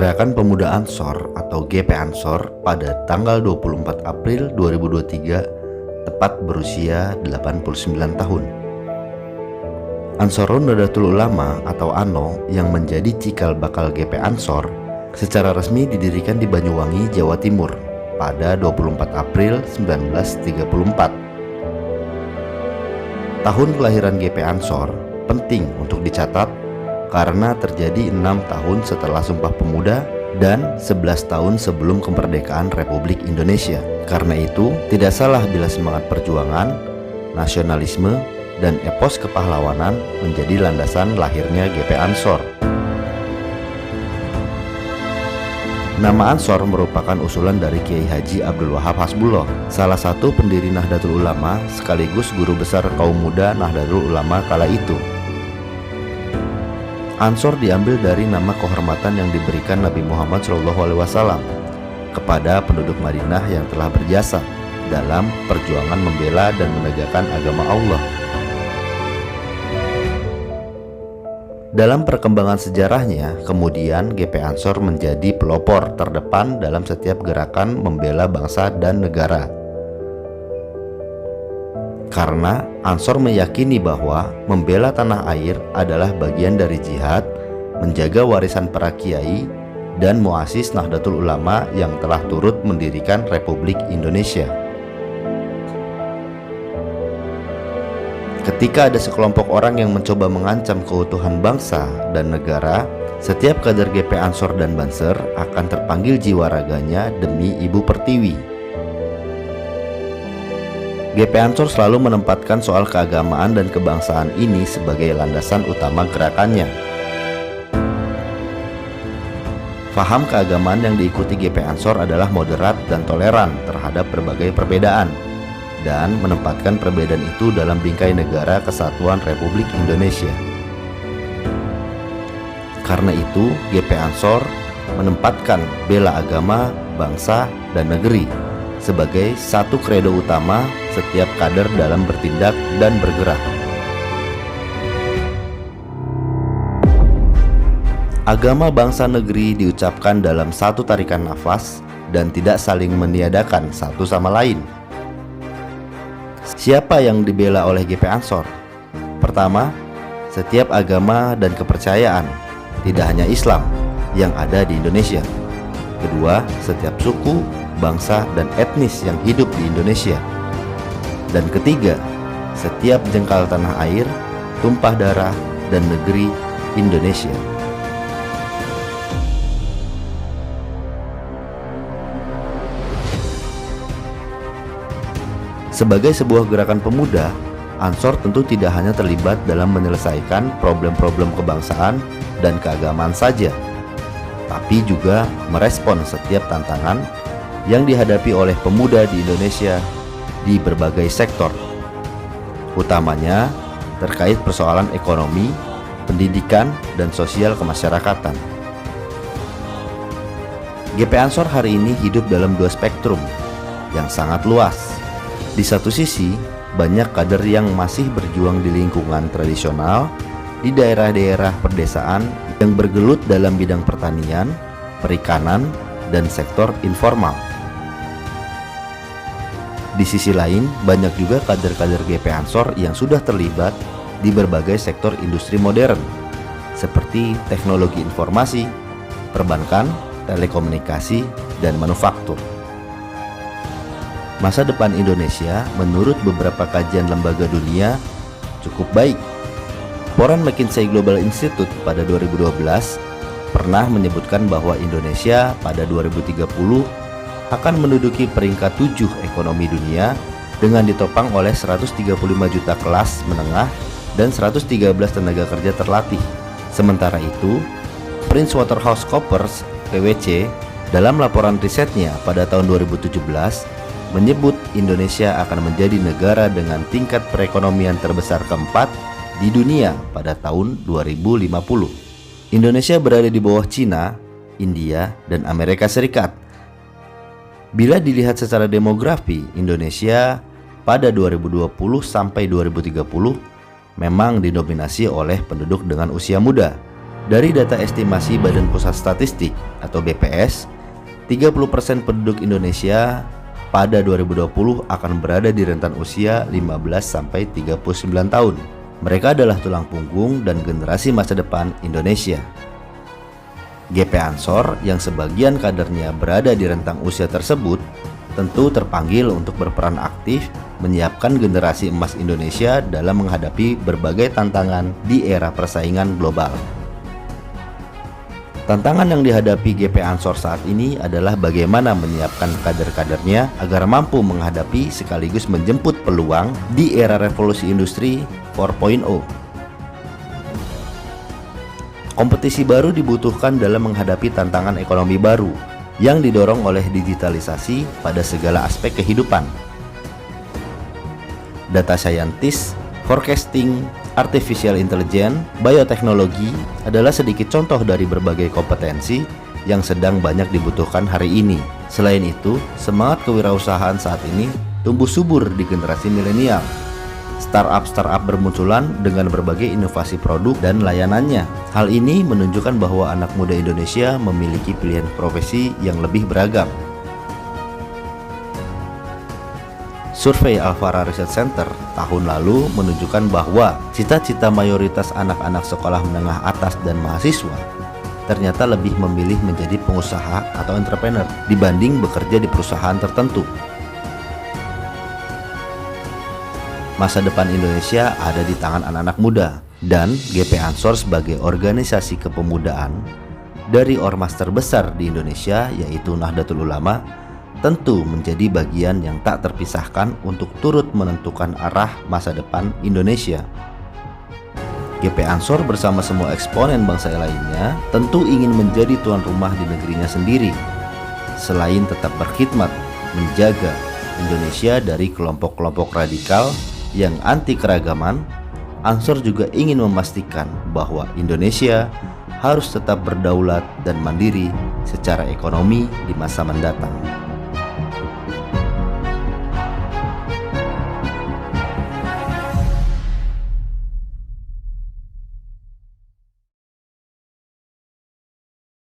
Gerakan Pemuda Ansor atau GP Ansor pada tanggal 24 April 2023 tepat berusia 89 tahun. Ansarun Nahdlatul Ulama atau ANO yang menjadi cikal bakal GP Ansor secara resmi didirikan di Banyuwangi, Jawa Timur pada 24 April 1934. Tahun kelahiran GP Ansor penting untuk dicatat karena terjadi 6 tahun setelah Sumpah Pemuda dan 11 tahun sebelum kemerdekaan Republik Indonesia. Karena itu, tidak salah bila semangat perjuangan, nasionalisme, dan epos kepahlawanan menjadi landasan lahirnya GP Ansor. Nama Ansor merupakan usulan dari Kiai Haji Abdul Wahab Hasbullah, salah satu pendiri Nahdlatul Ulama sekaligus guru besar kaum muda Nahdlatul Ulama kala itu. Ansor diambil dari nama kehormatan yang diberikan Nabi Muhammad SAW kepada penduduk Madinah yang telah berjasa dalam perjuangan membela dan menegakkan agama Allah. Dalam perkembangan sejarahnya, kemudian GP Ansor menjadi pelopor terdepan dalam setiap gerakan membela bangsa dan negara. Karena Ansor meyakini bahwa membela tanah air adalah bagian dari jihad, menjaga warisan para kiai, dan muasis Nahdlatul Ulama yang telah turut mendirikan Republik Indonesia. Ketika ada sekelompok orang yang mencoba mengancam keutuhan bangsa dan negara, setiap kader GP Ansor dan Banser akan terpanggil jiwa raganya demi Ibu Pertiwi. GP Ansor selalu menempatkan soal keagamaan dan kebangsaan ini sebagai landasan utama gerakannya. Faham keagamaan yang diikuti GP Ansor adalah moderat dan toleran terhadap berbagai perbedaan, dan menempatkan perbedaan itu dalam bingkai negara kesatuan Republik Indonesia. Karena itu, GP Ansor menempatkan bela agama, bangsa, dan negeri sebagai satu kredo utama setiap kader dalam bertindak dan bergerak. Agama, bangsa, negeri diucapkan dalam satu tarikan nafas dan tidak saling meniadakan satu sama lain. Siapa yang dibela oleh GP Ansor? Pertama, setiap agama dan kepercayaan, tidak hanya Islam yang ada di Indonesia. Kedua, setiap suku, bangsa, dan etnis yang hidup di Indonesia. Dan ketiga, setiap jengkal tanah air, tumpah darah, dan negeri Indonesia. Sebagai sebuah gerakan pemuda, Ansor tentu tidak hanya terlibat dalam menyelesaikan problem-problem kebangsaan dan keagamaan saja, tapi juga merespon setiap tantangan yang dihadapi oleh pemuda di Indonesia di berbagai sektor, utamanya terkait persoalan ekonomi, pendidikan, dan sosial kemasyarakatan. GP Ansor hari ini hidup dalam dua spektrum yang sangat luas. Di satu sisi, banyak kader yang masih berjuang di lingkungan tradisional, di daerah-daerah pedesaan yang bergelut dalam bidang pertanian, perikanan, dan sektor informal. Di sisi lain, banyak juga kader-kader GP Ansor yang sudah terlibat di berbagai sektor industri modern, seperti teknologi informasi, perbankan, telekomunikasi, dan manufaktur. Masa depan Indonesia menurut beberapa kajian lembaga dunia cukup baik. Laporan McKinsey Global Institute pada 2012 pernah menyebutkan bahwa Indonesia pada 2030 akan menduduki peringkat 7 ekonomi dunia dengan ditopang oleh 135 juta kelas menengah dan 113 tenaga kerja terlatih. Sementara itu, PricewaterhouseCoopers (PwC) dalam laporan risetnya pada tahun 2017 menyebut Indonesia akan menjadi negara dengan tingkat perekonomian terbesar keempat di dunia pada tahun 2050. Indonesia berada di bawah Cina, India, dan Amerika Serikat. Bila dilihat secara demografi, Indonesia pada 2020 sampai 2030 memang didominasi oleh penduduk dengan usia muda Dari data estimasi Badan Pusat Statistik atau BPS, 30% penduduk Indonesia pada 2020 akan berada di rentan usia 15-39 tahun. Mereka adalah tulang punggung dan generasi masa depan Indonesia. GP Ansor yang sebagian kadernya berada di rentang usia tersebut tentu terpanggil untuk berperan aktif menyiapkan generasi emas Indonesia dalam menghadapi berbagai tantangan di era persaingan global. Tantangan yang dihadapi GP Ansor saat ini adalah bagaimana menyiapkan kader-kadernya agar mampu menghadapi sekaligus menjemput peluang di era revolusi industri 4.0. Kompetisi baru dibutuhkan dalam menghadapi tantangan ekonomi baru yang didorong oleh digitalisasi pada segala aspek kehidupan. Data scientist, forecasting, artificial intelligence, bioteknologi adalah sedikit contoh dari berbagai kompetensi yang sedang banyak dibutuhkan hari ini. Selain itu, semangat kewirausahaan saat ini tumbuh subur di generasi milenial. Startup bermunculan dengan berbagai inovasi produk dan layanannya. Hal ini menunjukkan bahwa anak muda Indonesia memiliki pilihan profesi yang lebih beragam. Survei Alfara Research Center tahun lalu menunjukkan bahwa cita-cita mayoritas anak-anak sekolah menengah atas dan mahasiswa ternyata lebih memilih menjadi pengusaha atau entrepreneur dibanding bekerja di perusahaan tertentu. Masa depan Indonesia ada di tangan anak-anak muda, dan GP Ansor sebagai organisasi kepemudaan dari ormas terbesar di Indonesia yaitu Nahdlatul Ulama tentu menjadi bagian yang tak terpisahkan untuk turut menentukan arah masa depan Indonesia. GP Ansor bersama semua eksponen bangsa lainnya tentu ingin menjadi tuan rumah di negerinya sendiri. Selain tetap berkhidmat menjaga Indonesia dari kelompok-kelompok radikal yang anti keragaman, Ansor juga ingin memastikan bahwa Indonesia harus tetap berdaulat dan mandiri secara ekonomi di masa mendatang.